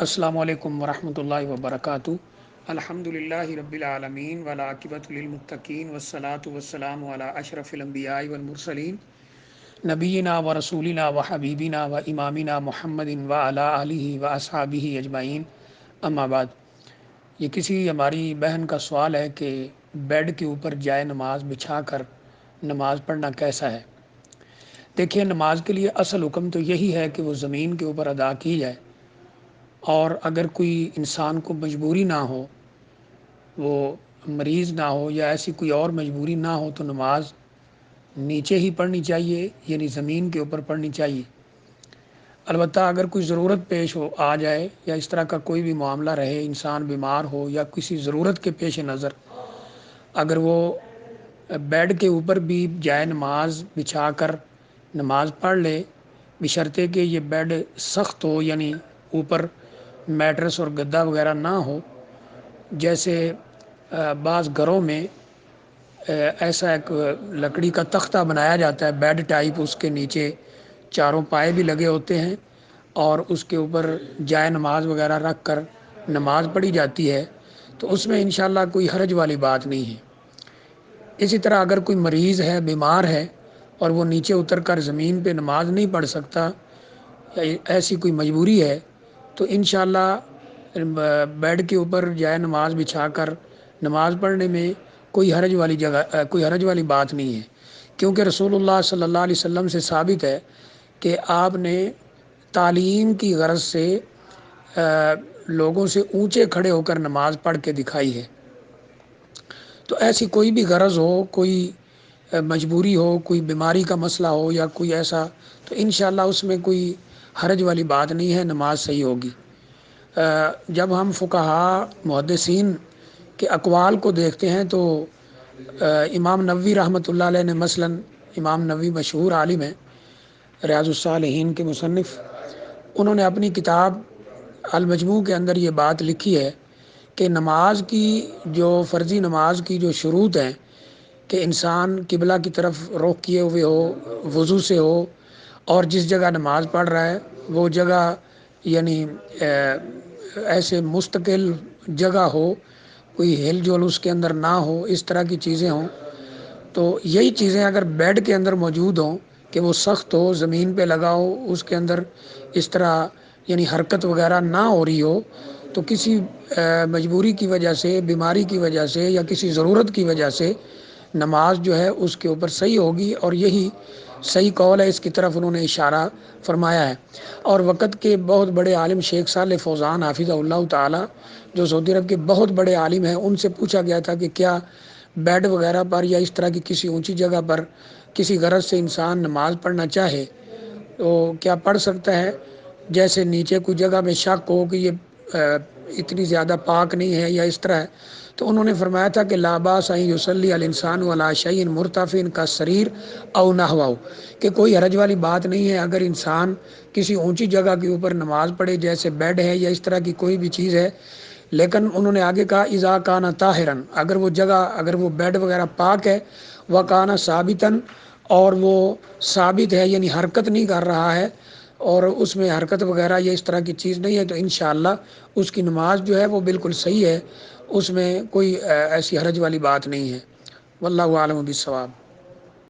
السلام علیکم ورحمۃ اللہ وبرکاتہ۔ الحمد للہ رب العالمین والعاقبۃ للمتقین والصلاة والسلام علی اشرف الانبیاء والمرسلین نبینا و رسولنا و حبیبنا و امامنا محمد وعلی آلہ و اصحابہ اجمعین، اما بعد۔ یہ کسی ہماری بہن کا سوال ہے کہ بیڈ کے اوپر جائے نماز بچھا کر نماز پڑھنا کیسا ہے؟ دیکھیے، نماز کے لیے اصل حکم تو یہی ہے کہ وہ زمین کے اوپر ادا کی جائے، اور اگر کوئی انسان کو مجبوری نہ ہو، وہ مریض نہ ہو یا ایسی کوئی اور مجبوری نہ ہو، تو نماز نیچے ہی پڑھنی چاہیے، یعنی زمین کے اوپر پڑھنی چاہیے۔ البتہ اگر کوئی ضرورت پیش آ جائے یا اس طرح کا کوئی بھی معاملہ رہے، انسان بیمار ہو یا کسی ضرورت کے پیش نظر اگر وہ بیڈ کے اوپر بھی جائے نماز بچھا کر نماز پڑھ لے، بشرطے کہ یہ بیڈ سخت ہو، یعنی اوپر میٹرس اور گدا وغیرہ نہ ہو۔ جیسے بعض گھروں میں ایسا ایک لکڑی کا تختہ بنایا جاتا ہے بیڈ ٹائپ، اس کے نیچے چاروں پائے بھی لگے ہوتے ہیں اور اس کے اوپر جائے نماز وغیرہ رکھ کر نماز پڑھی جاتی ہے، تو اس میں انشاءاللہ کوئی حرج والی بات نہیں ہے۔ اسی طرح اگر کوئی مریض ہے، بیمار ہے، اور وہ نیچے اتر کر زمین پہ نماز نہیں پڑھ سکتا یا ایسی کوئی مجبوری ہے، تو انشاءاللہ بیڈ کے اوپر جائے نماز بچھا کر نماز پڑھنے میں کوئی حرج والی بات نہیں ہے، کیونکہ رسول اللہ صلی اللہ علیہ وسلم سے ثابت ہے کہ آپ نے تعلیم کی غرض سے لوگوں سے اونچے کھڑے ہو کر نماز پڑھ کے دکھائی ہے۔ تو ایسی کوئی بھی غرض ہو، کوئی مجبوری ہو، کوئی بیماری کا مسئلہ ہو یا کوئی ایسا، تو انشاءاللہ اس میں کوئی حرج والی بات نہیں ہے، نماز صحیح ہوگی۔ جب ہم فقہاء محدثین کے اقوال کو دیکھتے ہیں تو امام نووی رحمۃ اللہ علیہ نے مثلاً، امام نووی مشہور عالم ہیں، ریاض الصالحین کے مصنف، انہوں نے اپنی کتاب المجموع کے اندر یہ بات لکھی ہے کہ نماز کی جو فرضی نماز کی جو شروط ہیں کہ انسان قبلہ کی طرف رخ کیے ہوئے ہو، وضو سے ہو، اور جس جگہ نماز پڑھ رہا ہے وہ جگہ یعنی ایسے مستقل جگہ ہو، کوئی ہل جول اس کے اندر نہ ہو، اس طرح کی چیزیں ہوں، تو یہی چیزیں اگر بیڈ کے اندر موجود ہوں کہ وہ سخت ہو، زمین پہ لگا ہو، اس کے اندر اس طرح یعنی حرکت وغیرہ نہ ہو رہی ہو، تو کسی مجبوری کی وجہ سے، بیماری کی وجہ سے یا کسی ضرورت کی وجہ سے نماز جو ہے اس کے اوپر صحیح ہوگی، اور یہی صحیح قول ہے، اس کی طرف انہوں نے اشارہ فرمایا ہے۔ اور وقت کے بہت بڑے عالم شیخ صالح فوزان حافظہ اللہ تعالی، جو سعودی عرب کے بہت بڑے عالم ہیں، ان سے پوچھا گیا تھا کہ کیا بیڈ وغیرہ پر یا اس طرح کی کسی اونچی جگہ پر کسی غرض سے انسان نماز پڑھنا چاہے تو کیا پڑھ سکتا ہے؟ جیسے نیچے کوئی جگہ میں شک ہو کہ یہ اتنی زیادہ پاک نہیں ہے یا اس طرح ہے، تو انہوں نے فرمایا تھا کہ لا باس ان یصلی الانسان علی شیء مرتفع کالسریر او نحوہ، کہ کوئی حرج والی بات نہیں ہے اگر انسان کسی اونچی جگہ کے اوپر نماز پڑھے، جیسے بیڈ ہے یا اس طرح کی کوئی بھی چیز ہے۔ لیکن انہوں نے آگے کہا اذا کان طاہرا، اگر وہ جگہ، اگر وہ بیڈ وغیرہ پاک ہے، وکان ثابتا، اور وہ ثابت ہے یعنی حرکت نہیں کر رہا ہے اور اس میں حرکت وغیرہ یا اس طرح کی چیز نہیں ہے، تو انشاءاللہ اس کی نماز جو ہے وہ بالکل صحیح ہے، اس میں کوئی ایسی حرج والی بات نہیں ہے۔ واللہ اعلم بالصواب۔